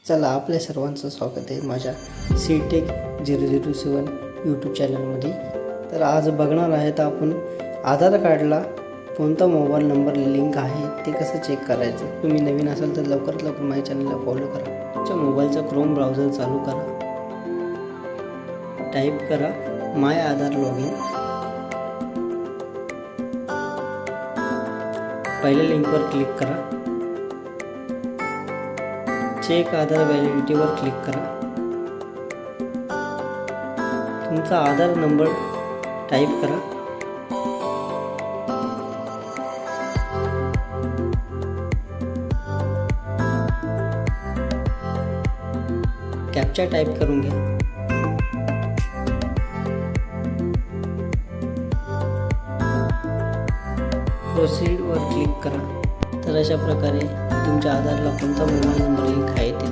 चला, आपल्या सर्वांचं स्वागत आहे माझ्या CTech 007 यूट्यूब चॅनलमध्ये. तर आज बघणार आहेत आपण आधार कार्डला कोणता मोबाईल नंबर लिंक आहे ते कसं चेक करायचं. तुम्ही नवीन असाल तर लवकरात लवकर माझ्या चॅनलला फॉलो करा. तुमच्या मोबाईलचा क्रोम ब्राउझर चालू करा. टाईप करा माय आधार लॉगिन. पहिल्या लिंकवर क्लिक करा. चेक आधार व्हॅलिडिटीवर क्लिक करा. तुमचा आधार नंबर टाईप करा. कॅप्चा टाईप करून घ्या. प्रोसीडवर क्लिक करा. तर अशा प्रकारे तुमच्या आधारला कोणता मोबाईल नंबर लिंक आहे ते